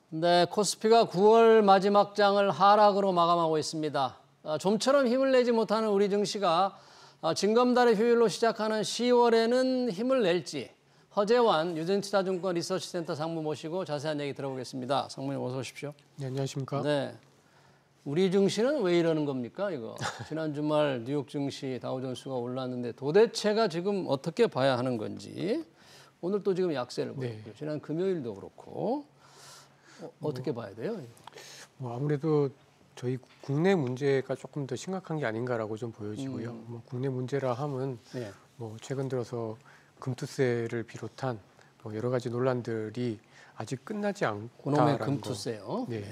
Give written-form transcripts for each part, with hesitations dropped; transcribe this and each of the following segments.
네, 코스피가 9월 마지막 장을 하락으로 마감하고 있습니다. 좀처럼 힘을 내지 못하는 우리 증시가 징검다리 휴일로 시작하는 10월에는 힘을 낼지 허재환 유진투자증권 리서치센터 상무 모시고 자세한 얘기 들어보겠습니다. 상무님 어서 오십시오. 네, 안녕하십니까. 네, 우리 증시는 왜 이러는 겁니까 이거? 지난 주말 뉴욕 증시 다우존스가 올랐는데 도대체가 지금 어떻게 봐야 하는 건지 오늘 또 지금 약세를 보였고요. 네. 지난 금요일도 그렇고 어떻게 봐야 돼요? 아무래도 저희 국내 문제가 조금 더 심각한 게 아닌가라고 좀 보여지고요. 국내 문제라 함은 네. 최근 들어서 금투세를 비롯한 여러 가지 논란들이 아직 끝나지 않다라는 그놈의 금투세요. 네.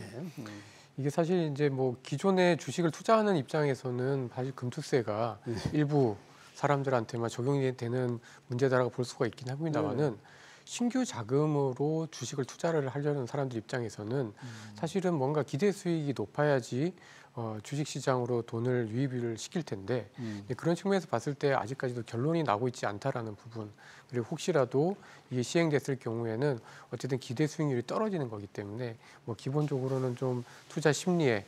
이게 사실 이제 기존에 주식을 투자하는 입장에서는 사실 금투세가 일부 사람들한테만 적용이 되는 문제다라고 볼 수가 있긴 합니다만은 신규 자금으로 주식을 투자를 하려는 사람들 입장에서는 사실은 뭔가 기대 수익이 높아야지 주식시장으로 돈을 유입을 시킬 텐데 그런 측면에서 봤을 때 아직까지도 결론이 나고 있지 않다라는 부분, 그리고 혹시라도 이게 시행됐을 경우에는 어쨌든 기대 수익률이 떨어지는 거기 때문에 기본적으로는 좀 투자 심리에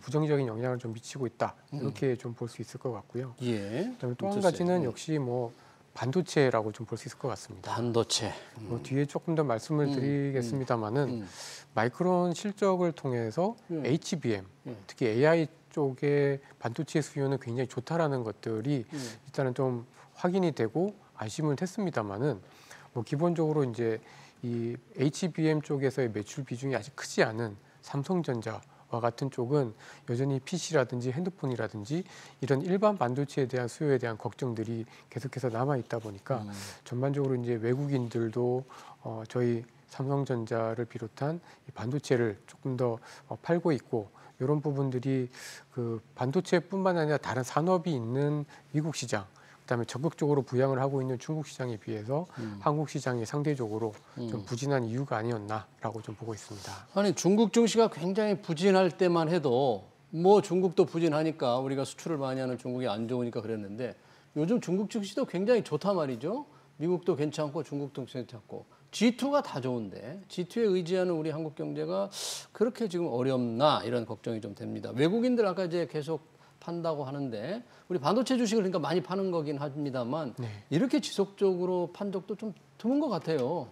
부정적인 영향을 좀 미치고 있다, 이렇게 좀 볼 수 있을 것 같고요. 예. 그다음에 또 한 가지는 역시 반도체라고 좀 볼 수 있을 것 같습니다. 반도체. 뒤에 조금 더 말씀을 드리겠습니다만은 마이크론 실적을 통해서 HBM, 특히 AI 쪽의 반도체 수요는 굉장히 좋다라는 것들이 일단은 좀 확인이 되고 안심은 했습니다만은 기본적으로 이제 이 HBM 쪽에서의 매출 비중이 아직 크지 않은 삼성전자 와 같은 쪽은 여전히 PC라든지 핸드폰이라든지 이런 일반 반도체에 대한 수요에 대한 걱정들이 계속해서 남아 있다 보니까 전반적으로 이제 외국인들도 저희 삼성전자를 비롯한 이 반도체를 조금 더 팔고 있고, 이런 부분들이 그 반도체뿐만 아니라 다른 산업이 있는 미국 시장, 그다음에 적극적으로 부양을 하고 있는 중국 시장에 비해서 한국 시장이 상대적으로 좀 부진한 이유가 아니었나라고 좀 보고 있습니다. 아니, 중국 증시가 굉장히 부진할 때만 해도 중국도 부진하니까 우리가 수출을 많이 하는 중국이 안 좋으니까 그랬는데 요즘 중국 증시도 굉장히 좋단 말이죠. 미국도 괜찮고 중국도 괜찮고 G2가 다 좋은데 G2에 의지하는 우리 한국 경제가 그렇게 지금 어렵나, 이런 걱정이 좀 됩니다. 외국인들 아까 이제 계속 판다고 하는데 우리 반도체 주식을 그러니까 많이 파는 거긴 합니다만 이렇게 지속적으로 판 적도 좀 드문 것 같아요.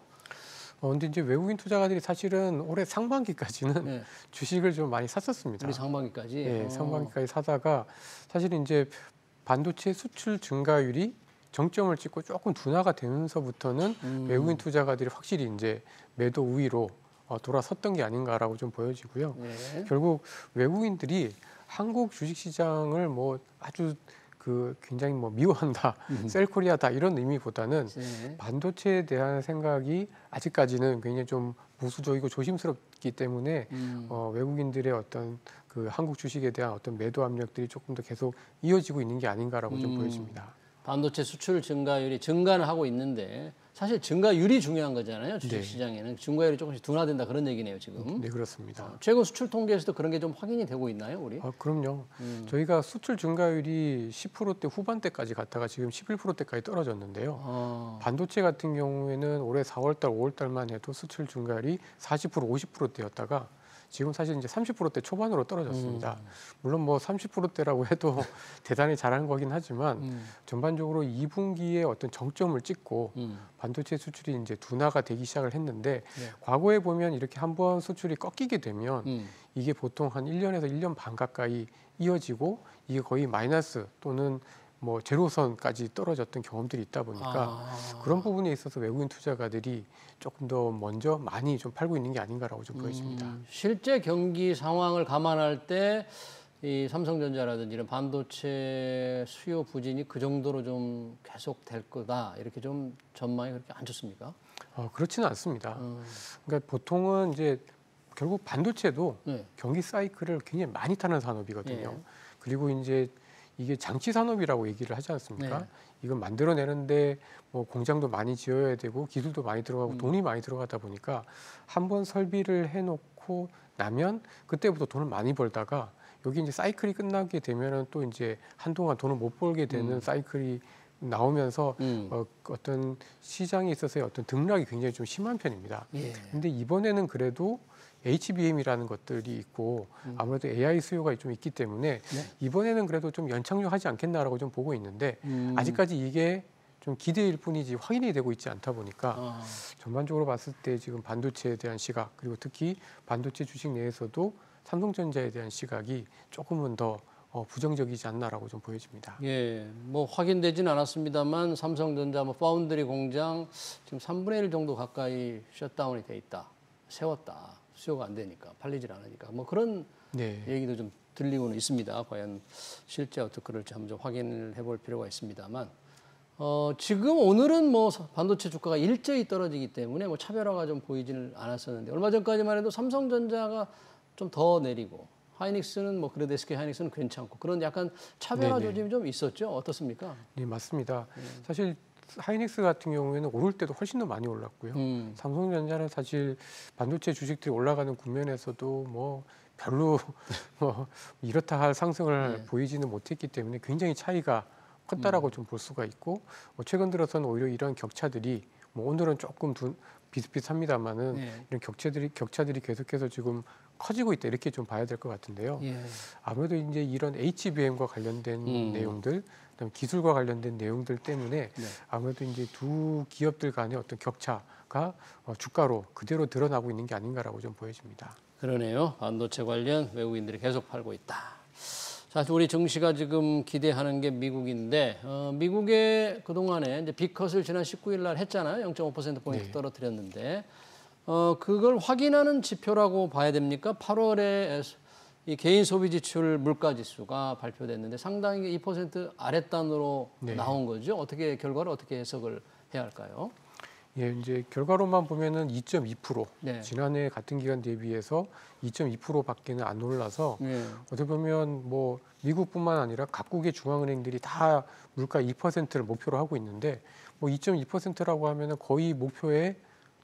근데 이제 외국인 투자가들이 사실은 올해 상반기까지는 주식을 좀 많이 샀었습니다. 우리 상반기까지? 네, 상반기까지 사다가 사실 이제 반도체 수출 증가율이 정점을 찍고 조금 둔화가 되면서부터는 외국인 투자가들이 확실히 이제 매도 우위로 돌아섰던 게 아닌가라고 좀 보여지고요. 결국 외국인들이 한국 주식시장을 아주 굉장히 미워한다, 셀코리아다, 이런 의미보다는 반도체에 대한 생각이 아직까지는 굉장히 좀 보수적이고 조심스럽기 때문에 외국인들의 어떤 그 한국 주식에 대한 어떤 매도 압력들이 조금 더 계속 이어지고 있는 게 아닌가라고 좀 보여집니다. 반도체 수출 증가율이 증가는 하고 있는데 사실 증가율이 중요한 거잖아요. 주식시장에는. 증가율이 조금씩 둔화된다, 그런 얘기네요, 지금. 네, 그렇습니다. 최근 수출 통계에서도 그런 게 좀 확인이 되고 있나요, 우리? 그럼요. 저희가 수출 증가율이 10%대 후반대까지 갔다가 지금 11%대까지 떨어졌는데요. 반도체 같은 경우에는 올해 4월달, 5월달만 해도 수출 증가율이 40%, 50%대였다가 지금 사실 이제 30%대 초반으로 떨어졌습니다. 물론 30%대라고 해도 대단히 잘하는 거긴 하지만 전반적으로 2분기에 어떤 정점을 찍고 반도체 수출이 이제 둔화가 되기 시작을 했는데 과거에 보면 이렇게 한번 수출이 꺾이게 되면 이게 보통 한 1년에서 1년 반 가까이 이어지고 이게 거의 마이너스 또는 제로선까지 떨어졌던 경험들이 있다 보니까 그런 부분에 있어서 외국인 투자가들이 조금 더 먼저 많이 좀 팔고 있는 게 아닌가라고 좀 보여집니다. 실제 경기 상황을 감안할 때 이 삼성전자라든지 이런 반도체 수요 부진이 그 정도로 좀 계속될 거다, 이렇게 좀 전망이 그렇게 안 좋습니까? 그렇지는 않습니다. 그러니까 보통은 이제 결국 반도체도 경기 사이클을 굉장히 많이 타는 산업이거든요. 그리고 이제 이게 장치 산업이라고 얘기를 하지 않습니까? 이건 만들어내는데 공장도 많이 지어야 되고 기술도 많이 들어가고 돈이 많이 들어가다 보니까 한번 설비를 해놓고 나면 그때부터 돈을 많이 벌다가 여기 이제 사이클이 끝나게 되면은 또 이제 한동안 돈을 못 벌게 되는 사이클이 나오면서 어떤 시장에 있어서의 어떤 등락이 굉장히 좀 심한 편입니다. 근데 이번에는 그래도 HBM이라는 것들이 있고 아무래도 AI 수요가 좀 있기 때문에 이번에는 그래도 좀 연착륙하지 않겠나라고 좀 보고 있는데 아직까지 이게 좀 기대일 뿐이지 확인이 되고 있지 않다 보니까 전반적으로 봤을 때 지금 반도체에 대한 시각 그리고 특히 반도체 주식 내에서도 삼성전자에 대한 시각이 조금은 더 부정적이지 않나라고 좀 보여집니다. 예, 뭐 확인되진 않았습니다만 삼성전자 뭐 파운드리 공장 지금 3분의 1 정도 가까이 셧다운이 돼 있다. 세웠다. 수요가 안 되니까 팔리질 않으니까 뭐 그런 얘기도 좀 들리고는 있습니다. 과연 실제 어떻게 그럴지 한번 좀 확인을 해볼 필요가 있습니다만 지금 오늘은 뭐 반도체 주가가 일제히 떨어지기 때문에 뭐 차별화가 좀 보이지는 않았었는데 얼마 전까지만 해도 삼성전자가 좀 더 내리고 하이닉스는 뭐 그래도 SK 하이닉스는 괜찮고 그런 약간 차별화 조짐이 좀 있었죠. 어떻습니까? 네, 맞습니다. 사실 하이닉스 같은 경우에는 오를 때도 훨씬 더 많이 올랐고요. 삼성전자는 사실 반도체 주식들이 올라가는 국면에서도 뭐 별로 뭐 이렇다 할 상승을 보이지는 못했기 때문에 굉장히 차이가 컸다라고 좀 볼 수가 있고 최근 들어서는 오히려 이런 격차들이 뭐 오늘은 조금 비슷비슷합니다만은 이런 격차들이 계속해서 지금 커지고 있다 이렇게 좀 봐야 될 것 같은데요. 아무래도 이제 이런 HBM과 관련된 내용들, 그다음에 기술과 관련된 내용들 때문에 아무래도 이제 두 기업들 간의 어떤 격차가 주가로 그대로 드러나고 있는 게 아닌가라고 좀 보여집니다. 그러네요. 반도체 관련 외국인들이 계속 팔고 있다. 자, 우리 증시가 지금 기대하는 게 미국인데 미국의 그동안에 이제 빅컷을 지난 19일 날 했잖아요. 0.5%포인트 떨어뜨렸는데 그걸 확인하는 지표라고 봐야 됩니까? 8월에 이 개인 소비 지출 물가 지수가 발표됐는데 상당히 2% 아랫단으로 나온 거죠. 어떻게 결과를 어떻게 해석을 해야 할까요? 예, 이제 결과로만 보면은 2.2%, 지난해 같은 기간 대비해서 2.2%밖에는 안 올라서 어떻게 보면 뭐 미국뿐만 아니라 각국의 중앙은행들이 다 물가 2%를 목표로 하고 있는데 뭐 2.2%라고 하면은 거의 목표에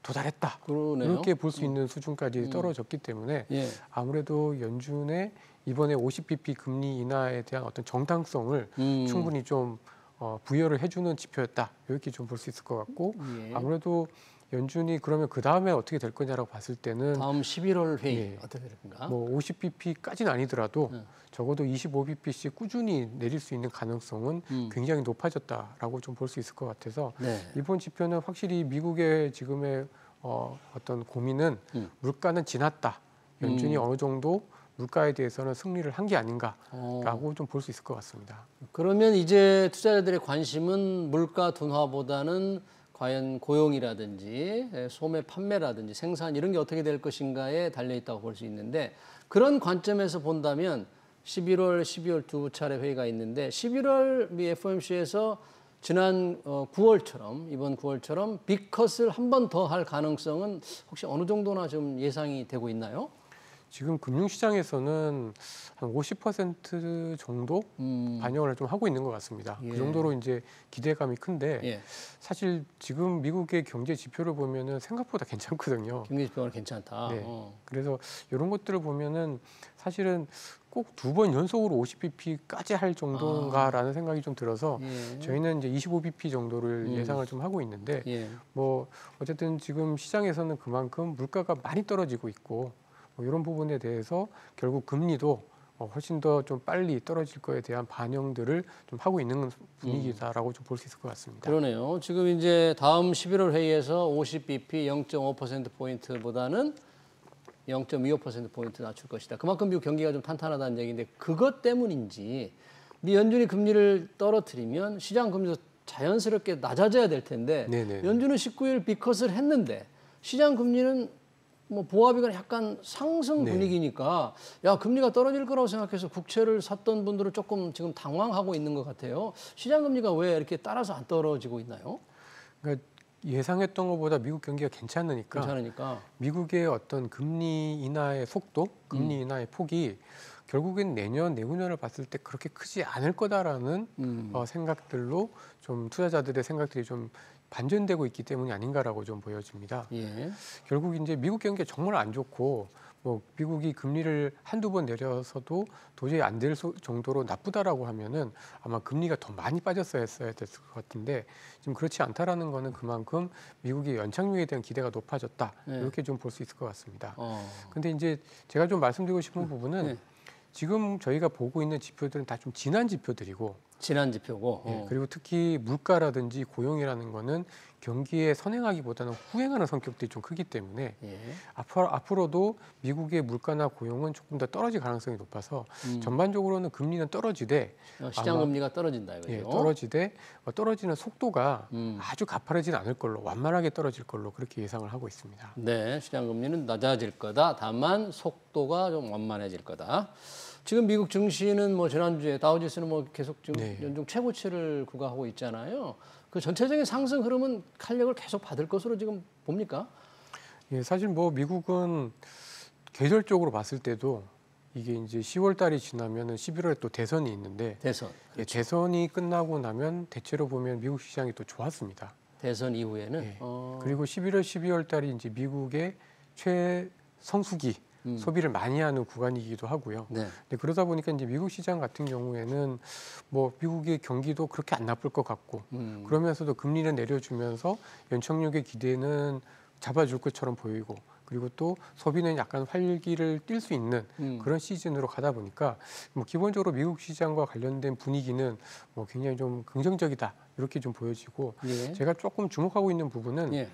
도달했다. 그러네요. 이렇게 볼 수 있는 수준까지 떨어졌기 때문에 아무래도 연준의 이번에 50bp 금리 인하에 대한 어떤 정당성을 충분히 좀 부여를 해주는 지표였다. 이렇게 좀 볼 수 있을 것 같고 아무래도 연준이 그러면 그 다음에 어떻게 될 거냐라고 봤을 때는 다음 11월 회의 어떻게 될 건가? 뭐 50bp까지는 아니더라도 적어도 25bp씩 꾸준히 내릴 수 있는 가능성은 굉장히 높아졌다라고 좀 볼 수 있을 것 같아서 이번 지표는 확실히 미국의 지금의 어떤 고민은 물가는 지났다. 연준이 어느 정도 물가에 대해서는 승리를 한 게 아닌가라고 좀 볼 수 있을 것 같습니다. 그러면 이제 투자자들의 관심은 물가 둔화보다는 과연 고용이라든지 소매 판매라든지 생산 이런 게 어떻게 될 것인가에 달려 있다고 볼 수 있는데 그런 관점에서 본다면 11월, 12월 두 차례 회의가 있는데 11월 미 FOMC에서 지난 9월처럼 이번 9월처럼 빅컷을 한 번 더 할 가능성은 혹시 어느 정도나 좀 예상이 되고 있나요? 지금 금융시장에서는 한 50% 정도 반영을 좀 하고 있는 것 같습니다. 그 정도로 이제 기대감이 큰데 사실 지금 미국의 경제 지표를 보면은 생각보다 괜찮거든요. 경제 지표가 괜찮다. 그래서 이런 것들을 보면은 사실은 꼭 2번 연속으로 50bp까지 할 정도인가라는 생각이 좀 들어서 저희는 이제 25bp 정도를 예상을 좀 하고 있는데 뭐 어쨌든 지금 시장에서는 그만큼 물가가 많이 떨어지고 있고 뭐 이런 부분에 대해서 결국 금리도 훨씬 더 좀 빨리 떨어질 거에 대한 반영들을 좀 하고 있는 분위기다라고 좀 볼 수 있을 것 같습니다. 그러네요. 지금 이제 다음 11월 회의에서 50bp 0.5%포인트보다는 0.25%포인트 낮출 것이다. 그만큼 미국 경기가 좀 탄탄하다는 얘기인데 그것 때문인지 미 연준이 금리를 떨어뜨리면 시장 금리도 자연스럽게 낮아져야 될 텐데 연준은 19일 빅컷을 했는데 시장 금리는 뭐 보합이가 약간 상승 분위기니까 야 금리가 떨어질 거라고 생각해서 국채를 샀던 분들은 조금 지금 당황하고 있는 것 같아요. 시장 금리가 왜 이렇게 따라서 안 떨어지고 있나요? 그러니까 예상했던 것보다 미국 경기가 괜찮으니까 미국의 어떤 금리 인하의 속도, 금리 인하의 폭이 결국엔 내년, 내후년을 봤을 때 그렇게 크지 않을 거다라는 생각들로 좀 투자자들의 생각들이 좀 반전되고 있기 때문이 아닌가라고 좀 보여집니다. 결국 이제 미국 경기가 정말 안 좋고 뭐 미국이 금리를 한두 번 내려서도 도저히 안 될 정도로 나쁘다라고 하면은 아마 금리가 더 많이 빠졌어야 했어야 됐을 것 같은데 지금 그렇지 않다라는 거는 그만큼 미국의 연착륙에 대한 기대가 높아졌다. 네. 이렇게 좀 볼 수 있을 것 같습니다. 어. 근데 이제 제가 좀 말씀드리고 싶은 부분은 네. 지금 저희가 보고 있는 지표들은 다 좀 지난 지표들이고 지난 지표고. 예, 그리고 특히 물가라든지 고용이라는 거는 경기에 선행하기보다는 후행하는 성격들이 좀 크기 때문에 예. 앞으로도 미국의 물가나 고용은 조금 더 떨어질 가능성이 높아서 전반적으로는 금리는 떨어지되 시장 아마 금리가 떨어진다 이거죠. 예, 떨어지되 떨어지는 속도가 음. 아주 가파르진 않을 걸로 완만하게 떨어질 걸로 그렇게 예상을 하고 있습니다. 네, 시장 금리는 낮아질 거다. 다만 속도가 좀 완만해질 거다. 지금 미국 증시는 뭐 지난주에 다우지수는 뭐 계속 지금 네. 연중 최고치를 구가하고 있잖아요. 그 전체적인 상승 흐름은 탄력을 계속 받을 것으로 지금 봅니까? 예, 사실 뭐 미국은 계절적으로 봤을 때도 이게 이제 10월 달이 지나면은 11월에 또 대선이 있는데 대선. 예, 대선이 끝나고 나면 대체로 보면 미국 시장이 또 좋았습니다. 대선 이후에는 예. 그리고 11월, 12월 달이 이제 미국의 최성수기 소비를 많이 하는 구간이기도 하고요. 네. 근데 그러다 보니까 이제 미국 시장 같은 경우에는 뭐 미국의 경기도 그렇게 안 나쁠 것 같고 그러면서도 금리는 내려주면서 연착륙의 기대는 잡아줄 것처럼 보이고 그리고 또 소비는 약간 활기를 띨 수 있는 그런 시즌으로 가다 보니까 뭐 기본적으로 미국 시장과 관련된 분위기는 뭐 굉장히 좀 긍정적이다 이렇게 좀 보여지고 예. 제가 조금 주목하고 있는 부분은 예.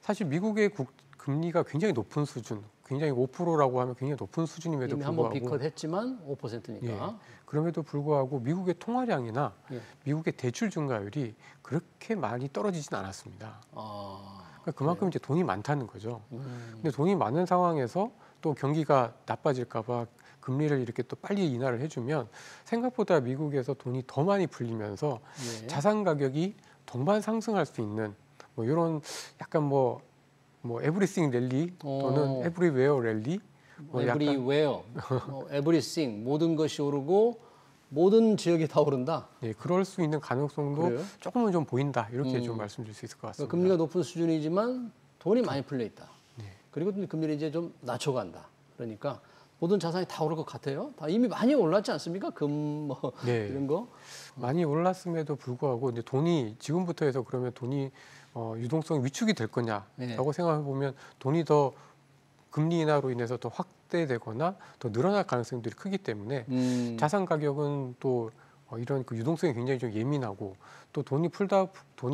사실 미국의 금리가 굉장히 높은 수준, 굉장히 5%라고 하면 굉장히 높은 수준임에도 이미 한번 불구하고 비컷했지만 5%니까. 예, 그럼에도 불구하고 미국의 통화량이나 예. 미국의 대출 증가율이 그렇게 많이 떨어지진 않았습니다. 아, 그러니까 그만큼 이제 돈이 많다는 거죠. 근데 돈이 많은 상황에서 또 경기가 나빠질까봐 금리를 이렇게 또 빨리 인하를 해주면 생각보다 미국에서 돈이 더 많이 풀리면서 예. 자산 가격이 동반 상승할 수 있는 뭐 이런 약간 뭐 에브리싱 랠리 또는 에브리웨어 랠리 뭐 에브리웨어, 에브리싱 모든 것이 오르고 모든 지역이 다 오른다. 예, 그럴 수 있는 가능성도 그래요? 조금은 좀 보인다 이렇게 좀 말씀드릴 수 있을 것 같습니다. 그러니까 금리가 높은 수준이지만 돈이 많이 풀려 있다. 네. 그리고 금리를 이제 좀 낮춰간다. 그러니까 모든 자산이 다 오를 것 같아요. 다 이미 많이 올랐지 않습니까? 금 뭐 네. 이런 거. 많이 올랐음에도 불구하고 근데 돈이 지금부터 해서 그러면 돈이 유동성이 위축이 될 거냐라고 네. 생각해 보면 돈이 더 금리 인하로 인해서 더 확대되거나 더 늘어날 가능성들이 크기 때문에 자산 가격은 또 이런 그 유동성이 굉장히 좀 예민하고 또 돈이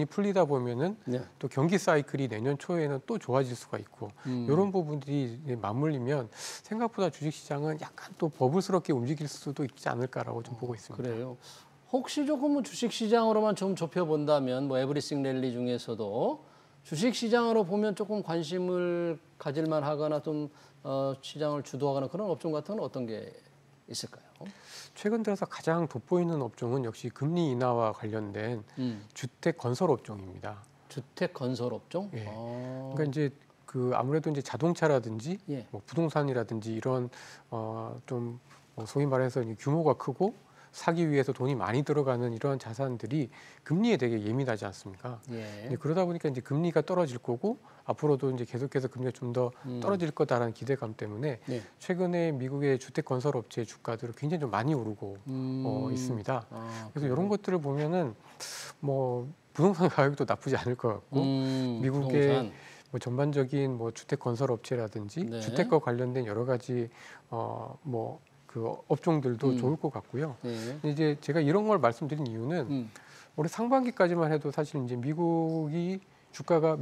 풀리다 보면은 네. 또 경기 사이클이 내년 초에는 또 좋아질 수가 있고 이런 부분들이 맞물리면 생각보다 주식시장은 약간 또 버블스럽게 움직일 수도 있지 않을까라고 좀 보고 있습니다. 그래요. 혹시 조금 뭐 주식 시장으로만 좀 좁혀 본다면 뭐 에브리싱 랠리 중에서도 주식 시장으로 보면 조금 관심을 가질 만하거나 좀 시장을 주도하거나 그런 업종 같은 건 어떤 게 있을까요? 최근 들어서 가장 돋보이는 업종은 역시 금리 인하와 관련된 주택 건설 업종입니다. 주택 건설 업종? 예. 아. 그러니까 이제 그 아무래도 이제 자동차라든지 예. 뭐 부동산이라든지 이런 좀 소위 말해서 이제 규모가 크고 사기 위해서 돈이 많이 들어가는 이런 자산들이 금리에 되게 예민하지 않습니까? 예. 그러다 보니까 이제 금리가 떨어질 거고 앞으로도 이제 계속해서 금리가 좀 더 떨어질 거다라는 기대감 때문에 예. 최근에 미국의 주택 건설 업체의 주가들은 굉장히 좀 많이 오르고 있습니다. 아, 그래서 이런 것들을 보면은 뭐 부동산 가격도 나쁘지 않을 것 같고 미국의 부동산. 뭐 전반적인 뭐 주택 건설 업체라든지 네. 주택과 관련된 여러 가지 뭐 그 업종들도 좋을 것 같고요. 네. 근데 이제 제가 이런 걸 말씀드린 이유는 올해 상반기까지만 해도 사실 이제 미국의 주가가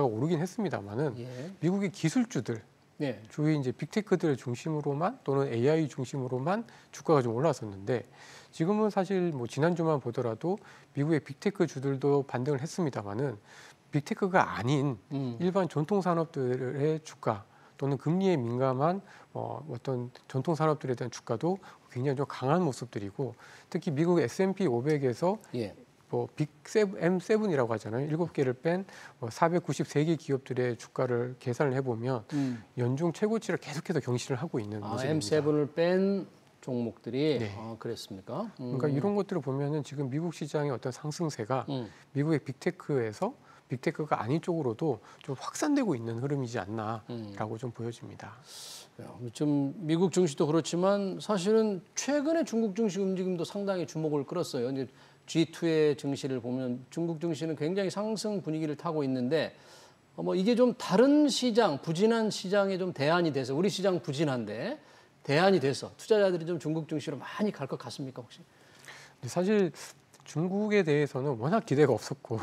오르긴 했습니다만은 예. 미국의 기술주들 네. 주위 이제 빅테크들 중심으로만 또는 AI 중심으로만 주가가 좀 올랐었는데 지금은 사실 뭐 지난주만 보더라도 미국의 빅테크 주들도 반등을 했습니다만은 빅테크가 아닌 일반 전통 산업들의 주가 또는 금리에 민감한 어떤 전통 산업들에 대한 주가도 굉장히 좀 강한 모습들이고 특히 미국 S&P 500에서 예. 뭐 M7이라고 하잖아요. 7개를 뺀 493개 기업들의 주가를 계산을 해보면 연중 최고치를 계속해서 경신을 하고 있는 모습입니다. M7을 뺀 종목들이 네. 그랬습니까? 그러니까 이런 것들을 보면은 지금 미국 시장의 어떤 상승세가 미국의 빅테크에서 빅테크가 아닌 쪽으로도 좀 확산되고 있는 흐름이지 않나라고 좀 보여집니다. 좀 미국 증시도 그렇지만 사실은 최근에 중국 증시 움직임도 상당히 주목을 끌었어요. 이제 G2의 증시를 보면 중국 증시는 굉장히 상승 분위기를 타고 있는데 뭐 이게 좀 다른 시장, 부진한 시장에 좀 대안이 돼서 우리 시장 부진한데 대안이 돼서 투자자들이 좀 중국 증시로 많이 갈 것 같습니까 혹시? 사실 중국에 대해서는 워낙 기대가 없었고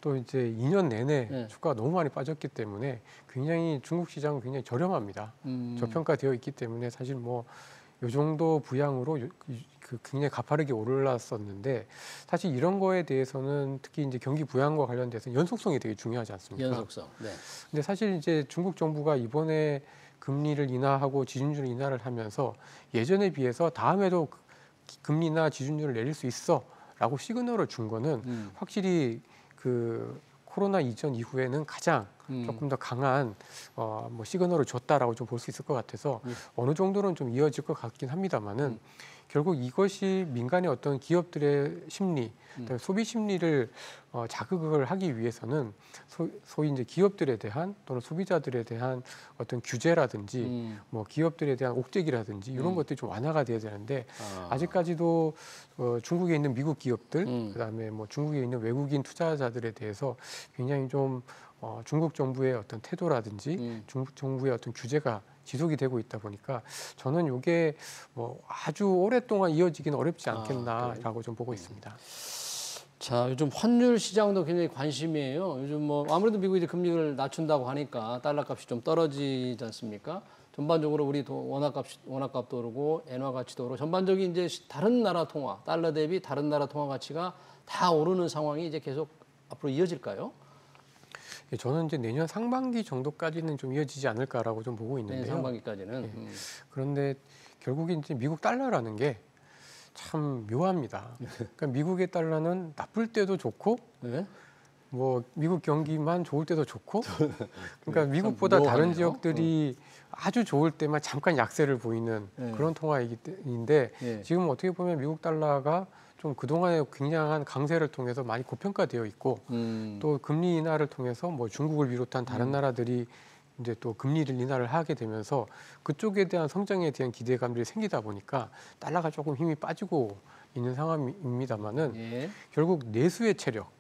또 이제 2년 내내 주가가 너무 많이 빠졌기 때문에 굉장히 중국 시장은 굉장히 저렴합니다. 저평가되어 있기 때문에 사실 뭐 요 정도 부양으로 굉장히 가파르게 올랐었는데 사실 이런 거에 대해서는 특히 이제 경기 부양과 관련돼서 연속성이 되게 중요하지 않습니까? 연속성. 네. 근데 사실 이제 중국 정부가 이번에 금리를 인하하고 지준율 인하를 하면서 예전에 비해서 다음에도 금리 인하 지준율을 내릴 수 있어라고 시그널을 준 거는 확실히 그 코로나 이전 이후에는 가장 조금 더 강한 뭐 시그널을 줬다라고 좀 볼 수 있을 것 같아서 어느 정도는 좀 이어질 것 같긴 합니다만은 결국 이것이 민간의 어떤 기업들의 심리, 소비 심리를 자극을 하기 위해서는 소위 이제 기업들에 대한 또는 소비자들에 대한 어떤 규제라든지 뭐 기업들에 대한 옥죄기라든지 이런 것들이 좀 완화가 돼야 되는데 아직까지도 중국에 있는 미국 기업들, 그다음에 뭐 중국에 있는 외국인 투자자들에 대해서 굉장히 좀 중국 정부의 어떤 태도라든지 중국 정부의 어떤 규제가 지속이 되고 있다 보니까 저는 이게 뭐 아주 오랫동안 이어지기는 어렵지 않겠나라고 좀 보고 있습니다. 자, 요즘 환율 시장도 굉장히 관심이에요. 요즘 뭐 아무래도 미국이 이제 금리를 낮춘다고 하니까 달러 값이 좀 떨어지지 않습니까? 전반적으로 우리 원화값도 오르고 엔화 가치도 오르고 전반적인 이제 다른 나라 통화, 달러 대비 다른 나라 통화 가치가 다 오르는 상황이 이제 계속 앞으로 이어질까요? 저는 이제 내년 상반기 정도까지는 좀 이어지지 않을까라고 좀 보고 있는데요. 내년 상반기까지는. 그런데 결국에 이제 미국 달러라는 게 참 묘합니다. 그러니까 미국의 달러는 나쁠 때도 좋고, 네? 뭐 미국 경기만 좋을 때도 좋고, 그러니까 미국보다 다른 지역들이 아주 좋을 때만 잠깐 약세를 보이는 그런 통화인데 지금 어떻게 보면 미국 달러가 좀 그동안의 굉장한 강세를 통해서 많이 고평가되어 있고 또 금리 인하를 통해서 뭐 중국을 비롯한 다른 나라들이 이제 또 금리를 인하를 하게 되면서 그쪽에 대한 성장에 대한 기대감들이 생기다 보니까 달러가 조금 힘이 빠지고 있는 상황입니다만은 결국 내수의 체력,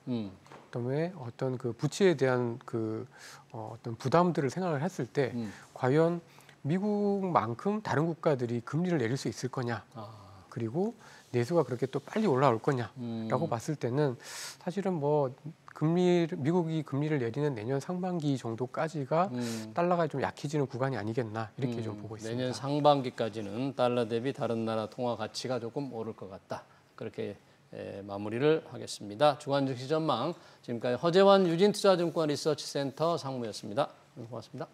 그다음에 어떤 그 부채에 대한 그 어떤 부담들을 생각을 했을 때 과연 미국만큼 다른 국가들이 금리를 내릴 수 있을 거냐? 그리고 내수가 그렇게 또 빨리 올라올 거냐라고 봤을 때는 사실은 뭐 미국이 금리를 내리는 내년 상반기 정도까지가 달러가 좀 약해지는 구간이 아니겠나 이렇게 좀 보고 있습니다. 내년 상반기까지는 달러 대비 다른 나라 통화 가치가 조금 오를 것 같다. 그렇게 마무리를 하겠습니다. 주간 증시 전망 지금까지 허재환 유진투자증권 리서치센터 상무였습니다. 고맙습니다.